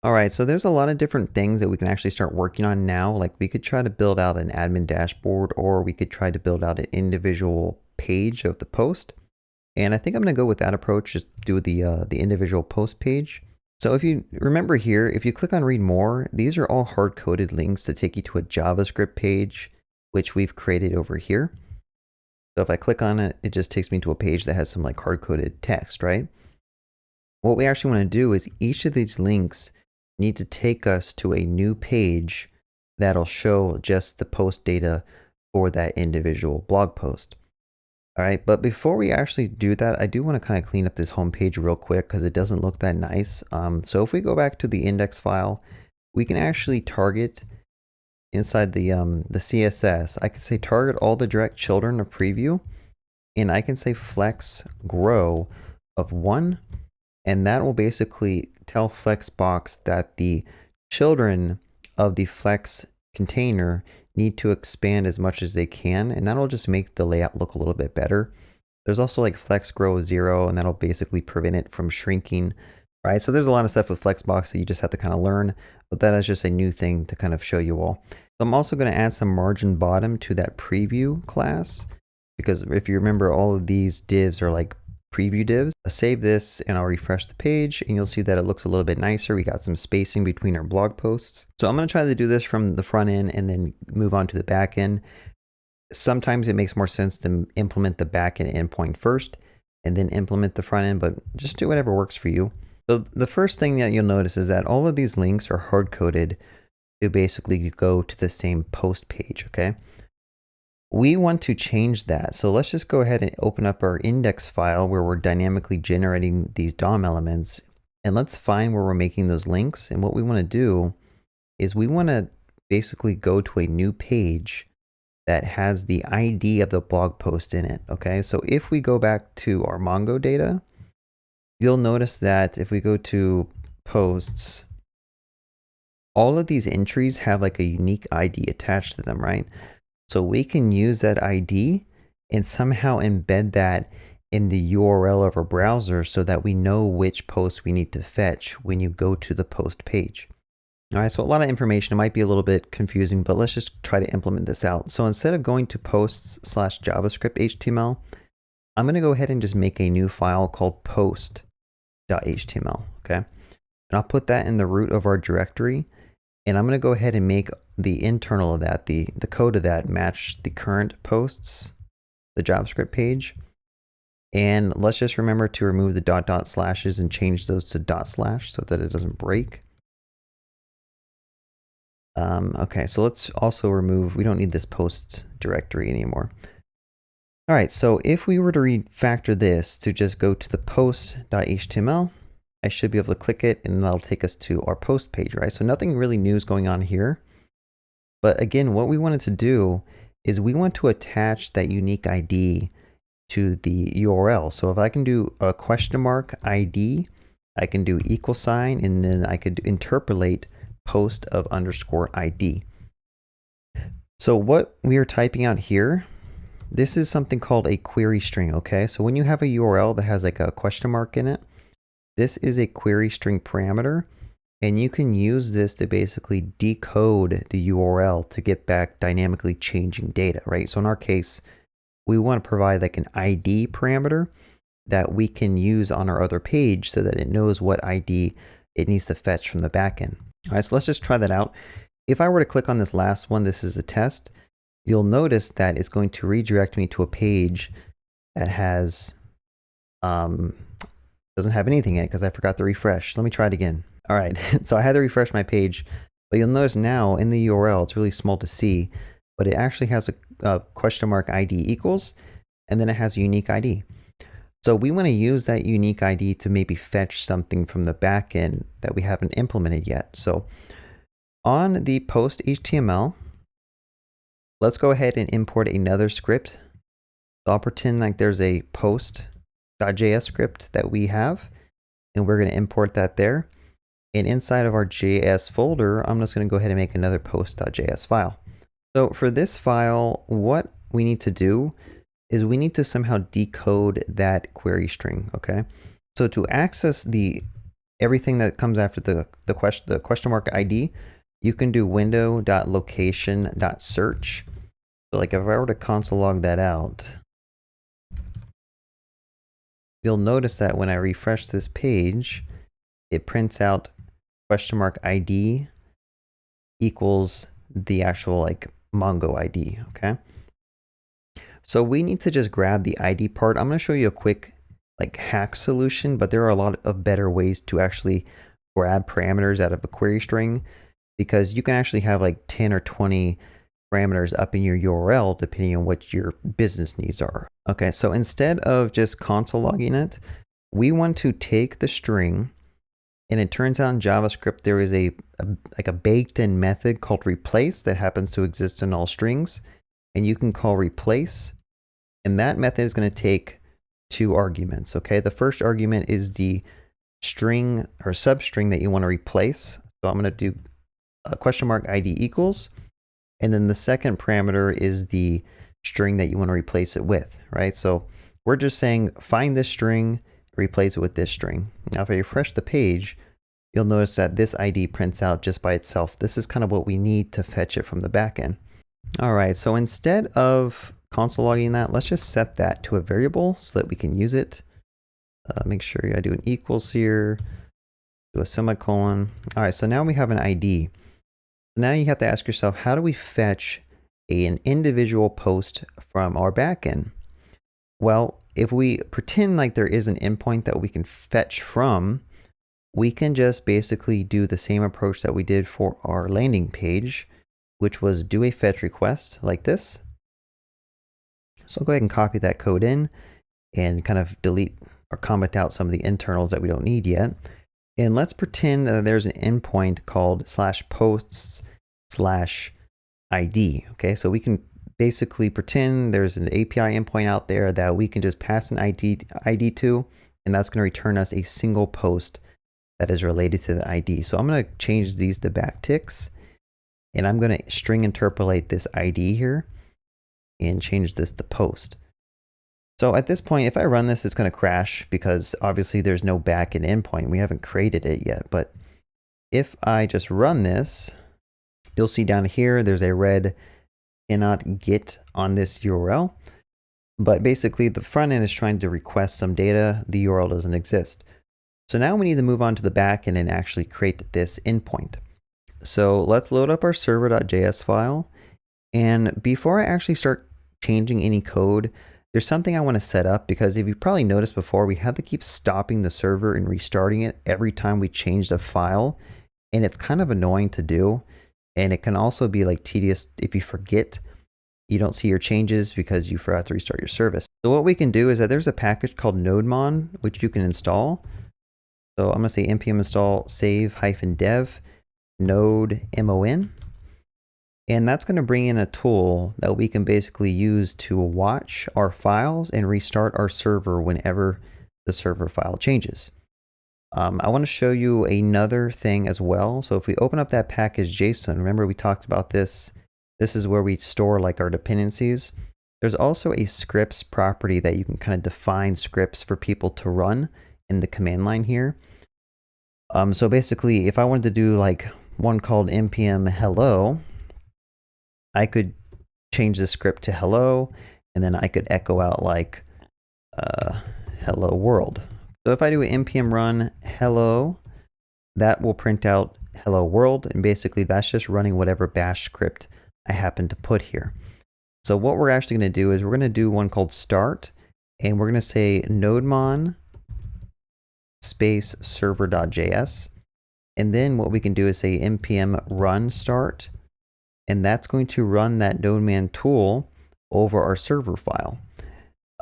All right, so there's a lot of different things that we can actually start working on now. Like we could try to build out an admin dashboard, or we could try to build out an individual page of the post. And I think I'm going to go with that approach, just do the individual post page. So if you remember here, if you click on read more, these are all hard-coded links to take you to a JavaScript page, which we've created over here. So if I click on it, it just takes me to a page that has some like hard-coded text, right? What we actually want to do is each of these links need to take us to a new page that'll show just the post data for that individual blog post. All right, but before we actually do that, I do want to kind of clean up this home page real quick because it doesn't look that nice. So if we go back to the index file, we can actually target inside the CSS. I can say target all the direct children of preview, and I can say flex grow of 1, and that will basically tell Flexbox that the children of the flex container need to expand as much as they can, and that'll just make the layout look a little bit better. There's also like flex grow 0, and that'll basically prevent it from shrinking, right? So there's a lot of stuff with Flexbox that you just have to kind of learn, but that is just a new thing to kind of show you all. So I'm also going to add some margin bottom to that preview class, because if you remember, all of these divs are like preview divs. I'll save this and I'll refresh the page, and you'll see that it looks a little bit nicer. We got some spacing between our blog posts. So I'm going to try to do this from the front end and then move on to the back end. Sometimes it makes more sense to implement the back end endpoint first and then implement the front end, but just do whatever works for you. So the first thing that you'll notice is that all of these links are hard coded to basically go to the same post page, okay? We want to change that. So let's just go ahead and open up our index file where we're dynamically generating these DOM elements, and let's find where we're making those links. And what we want to do is we want to basically go to a new page that has the ID of the blog post in it. Okay, so if we go back to our Mongo data, you'll notice that if we go to posts, all of these entries have like a unique ID attached to them, right? So we can use that ID and somehow embed that in the URL of our browser so that we know which post we need to fetch when you go to the post page. All right, so a lot of information. It might be a little bit confusing, but let's just try to implement this out. So instead of going to posts/JavaScript HTML, I'm going to go ahead and just make a new file called post.html, okay? And I'll put that in the root of our directory, and I'm going to go ahead and make the internal of that, the code of that, match the current posts, the JavaScript page. And let's just remember to remove the .. slashes and change those to / so that it doesn't break. Okay, so let's also remove, we don't need this post directory anymore. All right, so if we were to refactor this to just go to the post.html, I should be able to click it and that'll take us to our post page, right? So nothing really new is going on here. But again, what we wanted to do is we want to attach that unique ID to the URL. So if I can do a $ID, I can do =, and then I could interpolate post of _ID. So what we are typing out here, this is something called a query string, okay? So when you have a URL that has like a ? in it, this is a query string parameter, and you can use this to basically decode the URL to get back dynamically changing data, right? So in our case, we want to provide like an ID parameter that we can use on our other page so that it knows what ID it needs to fetch from the backend. All right, so let's just try that out. If I were to click on this last one, this is a test, you'll notice that it's going to redirect me to a page that has, doesn't have anything in it because I forgot to refresh. Let me try it again. All right, so I had to refresh my page, but you'll notice now in the URL, it's really small to see, but it actually has a $ID =, and then it has a unique ID. So we want to use that unique ID to maybe fetch something from the backend that we haven't implemented yet. So on the post HTML, let's go ahead and import another script. So I'll pretend like there's a post.js script that we have, and we're going to import that there. And inside of our JS folder, I'm just going to go ahead and make another post.js file. So for this file, what we need to do is we need to somehow decode that query string, okay? So to access the everything that comes after the question mark ID, you can do window.location.search. So like if I were to console log that out, you'll notice that when I refresh this page, it prints out question mark ID equals the actual like Mongo ID, okay? So we need to just grab the ID part. I'm going to show you a quick like hack solution, but there are a lot of better ways to actually grab parameters out of a query string, because you can actually have like 10 or 20 parameters up in your URL depending on what your business needs are. Okay, so instead of just console logging it, we want to take the string, and it turns out in JavaScript there is a baked-in method called replace that happens to exist in all strings, and you can call replace, and that method is going to take 2 arguments. Okay, the first argument is the string or substring that you want to replace. So I'm going to do a question mark ID equals, and then the second parameter is the string that you want to replace it with, right? So we're just saying find this string, replace it with this string. Now if I refresh the page, you'll notice that this ID prints out just by itself. This is kind of what we need to fetch it from the backend. All right, so instead of console logging that, let's just set that to a variable so that we can use it. Make sure I do an equals here, do a semicolon. All right, so now we have an ID. So now you have to ask yourself, how do we fetch an individual post from our backend? Well, if we pretend like there is an endpoint that we can fetch from, we can just basically do the same approach that we did for our landing page, which was do a fetch request like this. So I'll go ahead and copy that code in and kind of delete or comment out some of the internals that we don't need yet. And let's pretend that there's an endpoint called /posts/ID. Okay, so we can basically pretend there's an API endpoint out there that we can just pass an ID to, and that's going to return us a single post that is related to the ID. So I'm going to change these to backticks, and I'm going to string interpolate this ID here and change this to post. So at this point, if I run this, it's going to crash because obviously there's no backend endpoint. We haven't created it yet. But if I just run this, you'll see down here, there's a red cannot get on this URL. But basically the front end is trying to request some data. The URL doesn't exist. So now we need to move on to the backend and actually create this endpoint. So let's load up our server.js file. And before I actually start changing any code, there's something I want to set up, because if you probably noticed before, we have to keep stopping the server and restarting it every time we change the file. And it's kind of annoying to do. And it can also be like tedious if you forget, you don't see your changes because you forgot to restart your service. So what we can do is that there's a package called nodemon, which you can install. So I'm going to say npm install save-dev nodemon. And that's going to bring in a tool that we can basically use to watch our files and restart our server whenever the server file changes. I want to show you another thing as well. So if we open up that package JSON, remember we talked about this. This is where we store like our dependencies. There's also a scripts property that you can kind of define scripts for people to run in the command line here. So basically, if I wanted to do like one called npm hello, I could change the script to hello, and then I could echo out like hello world. So if I do an npm run hello, that will print out hello world, and basically that's just running whatever bash script I happen to put here. So what we're actually going to do is we're going to do one called start, and we're going to say nodemon space server.js, and then what we can do is say npm run start, and that's going to run that nodemon tool over our server file.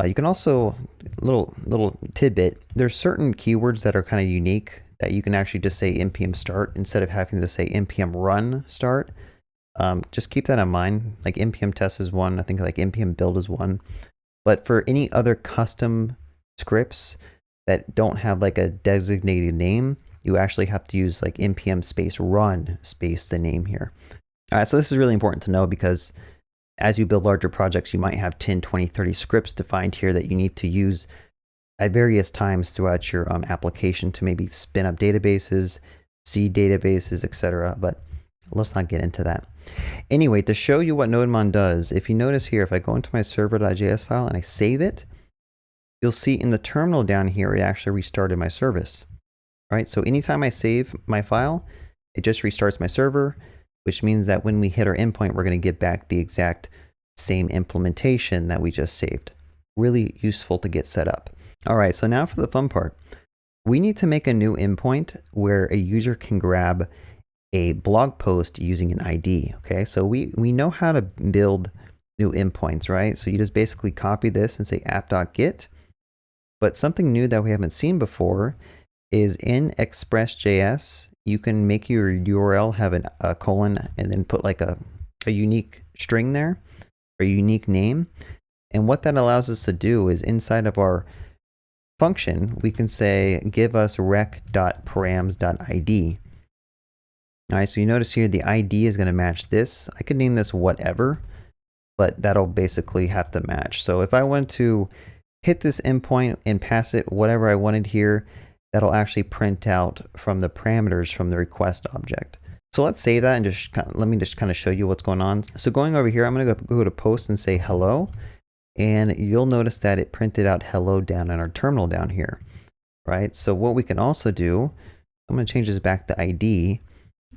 You can also, little tidbit, there's certain keywords that are kind of unique that you can actually just say npm start instead of having to say npm run start. Just keep that in mind. Like npm test is one, I think like npm build is one. But for any other custom scripts that don't have like a designated name, you actually have to use like npm space run space the name here. All right, so this is really important to know, because as you build larger projects, you might have 10, 20, 30 scripts defined here that you need to use at various times throughout your application to maybe spin up databases, seed databases, etc. But let's not get into that. Anyway, to show you what nodemon does, if you notice here, if I go into my server.js file and I save it, you'll see in the terminal down here, it actually restarted my service. All right, so anytime I save my file, it just restarts my server, which means that when we hit our endpoint, we're going to get back the exact same implementation that we just saved. Really useful to get set up. All right, so now for the fun part. We need to make a new endpoint where a user can grab a blog post using an ID. Okay, so we know how to build new endpoints, right? So you just basically copy this and say app.get. But something new that we haven't seen before is in express.js, you can make your URL have a colon and then put like a unique string there, or a unique name. And what that allows us to do is inside of our function, we can say give us rec.params.id. All right, so you notice here the ID is going to match this. I could name this whatever, but that'll basically have to match. So if I want to hit this endpoint and pass it whatever I wanted here, that'll actually print out from the parameters from the request object. So let's save that and let me just kind of show you what's going on. So going over here, I'm going to go to post and say hello. And you'll notice that it printed out hello down in our terminal down here, right? So what we can also do, I'm going to change this back to ID,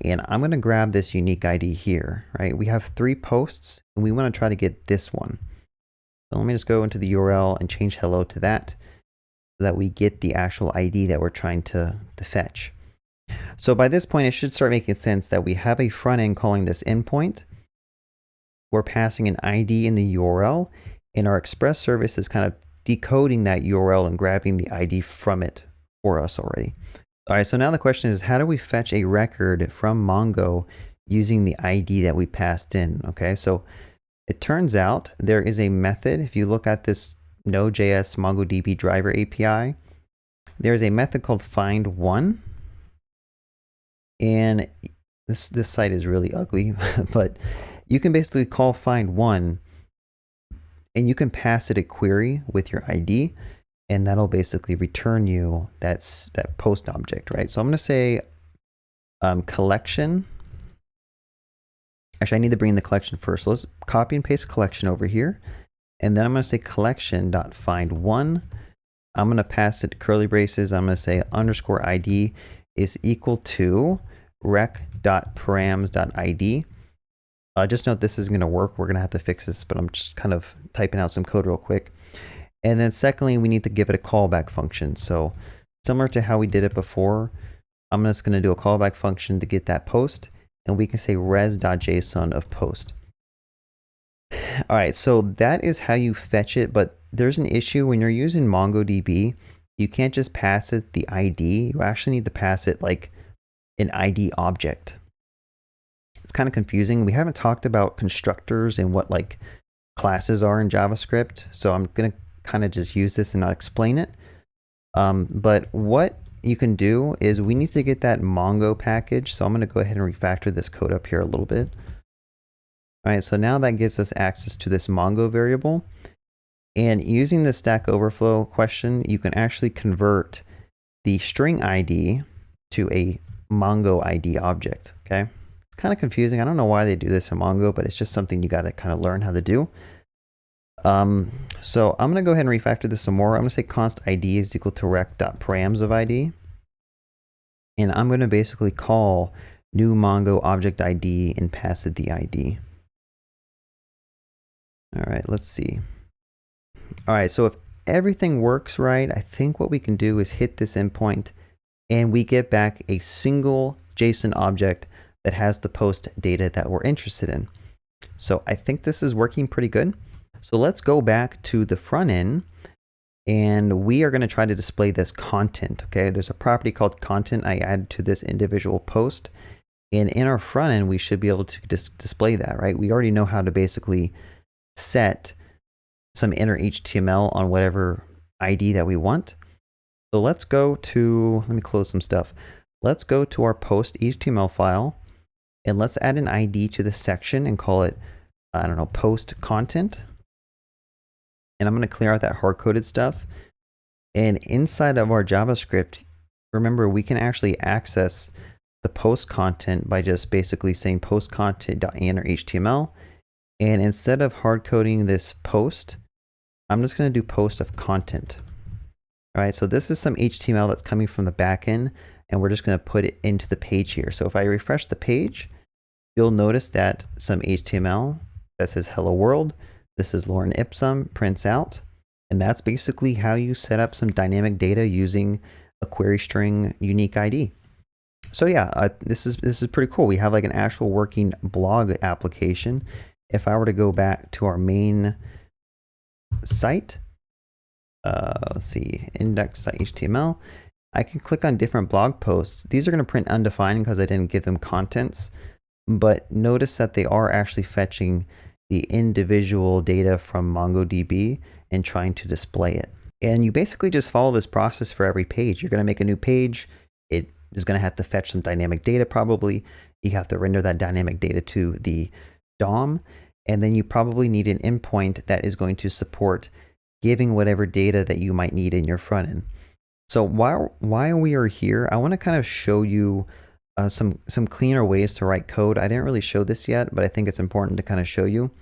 and I'm going to grab this unique ID here, right? We have 3 posts, and we want to try to get this one. So let me just go into the URL and change hello to that, so that we get the actual ID that we're trying to fetch. So by this point, it should start making sense that we have a front end calling this endpoint. We're passing an ID in the URL, and our express service is kind of decoding that URL and grabbing the ID from it for us already. All right, so now the question is, how do we fetch a record from Mongo using the ID that we passed in? Okay, so it turns out there is a method. If you look at this node.js mongodb driver API, there's a method called find1. And this site is really ugly, but you can basically call find1 and you can pass it a query with your ID, and that'll basically return you that post object, right? So I'm going to say collection. Actually, I need to bring in the collection first. So let's copy and paste collection over here. And then I'm going to say collection.find1. I'm going to pass it curly braces. I'm going to say underscore ID is equal to rec.params.id. Just note this is going to work. We're going to have to fix this, but I'm just kind of typing out some code real quick. And then secondly, we need to give it a callback function. So similar to how we did it before, I'm just going to do a callback function to get that post, and we can say res.json of post. All right, so that is how you fetch it, but there's an issue when you're using MongoDB. You can't just pass it the ID. You actually need to pass it like an ID object. It's kind of confusing. We haven't talked about constructors and what like classes are in JavaScript, so I'm going to kind of just use this and not explain it. But what you can do is we need to get that Mongo package. So I'm going to go ahead and refactor this code up here a little bit. All right, so now that gives us access to this Mongo variable. And using the Stack Overflow question, you can actually convert the string ID to a Mongo ID object, okay? It's kind of confusing. I don't know why they do this in Mongo, but it's just something you got to kind of learn how to do. So I'm going to go ahead and refactor this some more. I'm going to say const ID is equal to rec.params of ID. And I'm going to basically call new Mongo object ID and pass it the ID. All right, let's see. All right, so if everything works right, I think what we can do is hit this endpoint and we get back a single JSON object that has the post data that we're interested in. So I think this is working pretty good. So let's go back to the front end and we are going to try to display this content. Okay, there's a property called content I added to this individual post. And in our front end, we should be able to display that, right? We already know how to basically set some inner HTML on whatever ID that we want. So let's go to, let me close some stuff. Let's go to our post HTML file and let's add an ID to the section and call it, I don't know, post content. And I'm going to clear out that hard-coded stuff. And inside of our JavaScript, remember, we can actually access the post content by just basically saying post content.in or HTML. And instead of hard coding this post, I'm just going to do post of content. All right, so this is some HTML that's coming from the backend, and we're just going to put it into the page here. So if I refresh the page, you'll notice that some HTML that says hello world, this is Lorem Ipsum, prints out. And that's basically how you set up some dynamic data using a query string unique ID. So yeah, this is pretty cool. We have like an actual working blog application. If I were to go back to our main site, let's see, index.html, I can click on different blog posts. These are going to print undefined because I didn't give them contents, but notice that they are actually fetching the individual data from MongoDB and trying to display it. And you basically just follow this process for every page. You're going to make a new page. It is going to have to fetch some dynamic data probably. You have to render that dynamic data to the DOM. And then you probably need an endpoint that is going to support giving whatever data that you might need in your front end. So while we are here, I want to kind of show you some cleaner ways to write code. I didn't really show this yet, but I think it's important to kind of show you.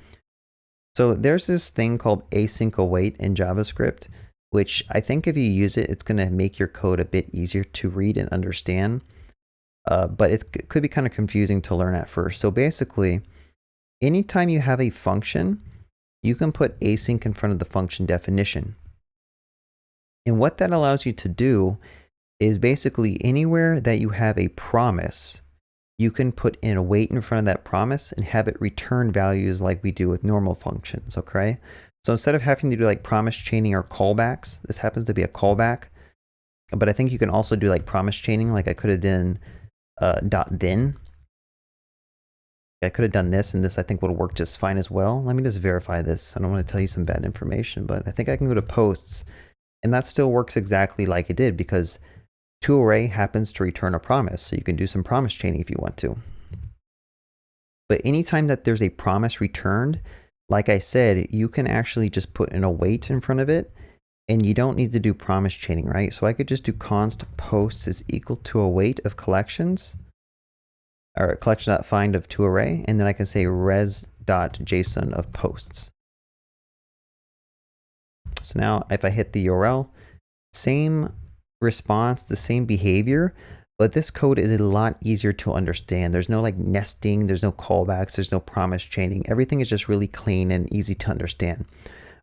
So there's this thing called async await in JavaScript, which I think if you use it, it's going to make your code a bit easier to read and understand. But it could be kind of confusing to learn at first. So basically, anytime you have a function, you can put async in front of the function definition. And what that allows you to do is basically anywhere that you have a promise, you can put in a wait in front of that promise and have it return values like we do with normal functions, okay? So instead of having to do like promise chaining or callbacks, this happens to be a callback, but I think you can also do like promise chaining, like I could have done .then. I could have done this, and this I think would work just fine as well. Let me just verify this. I don't want to tell you some bad information, but I think I can go to posts, and that still works exactly like it did because toArray happens to return a promise, so you can do some promise chaining if you want to. But anytime that there's a promise returned, like I said, you can actually just put an await in front of it, and you don't need to do promise chaining, right? So I could just do const posts is equal to await of collections, or collection.find of toArray, and then I can say res.json of posts. So now if I hit the URL, same response, the same behavior, but this code is a lot easier to understand. There's no like nesting, there's no callbacks, there's no promise chaining. Everything is just really clean and easy to understand.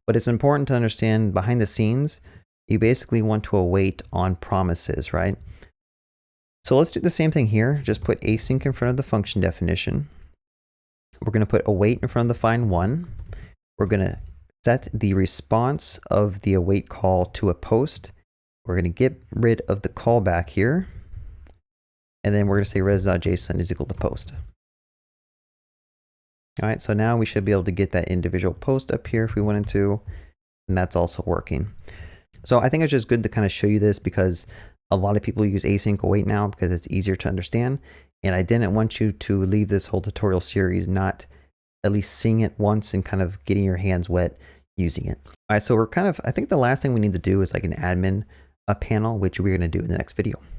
But it's important to understand behind the scenes, you basically want to await on promises, right? So let's do the same thing here. Just put async in front of the function definition. We're going to put await in front of the find one. We're going to set the response of the await call to a post. We're going to get rid of the callback here. And then we're going to say res.json is equal to post. All right, so now we should be able to get that individual post up here if we wanted to, and that's also working. So I think it's just good to kind of show you this because a lot of people use async await now because it's easier to understand. And I didn't want you to leave this whole tutorial series not at least seeing it once and kind of getting your hands wet using it. All right, so we're kind of, I think the last thing we need to do is like an admin panel, which we're going to do in the next video.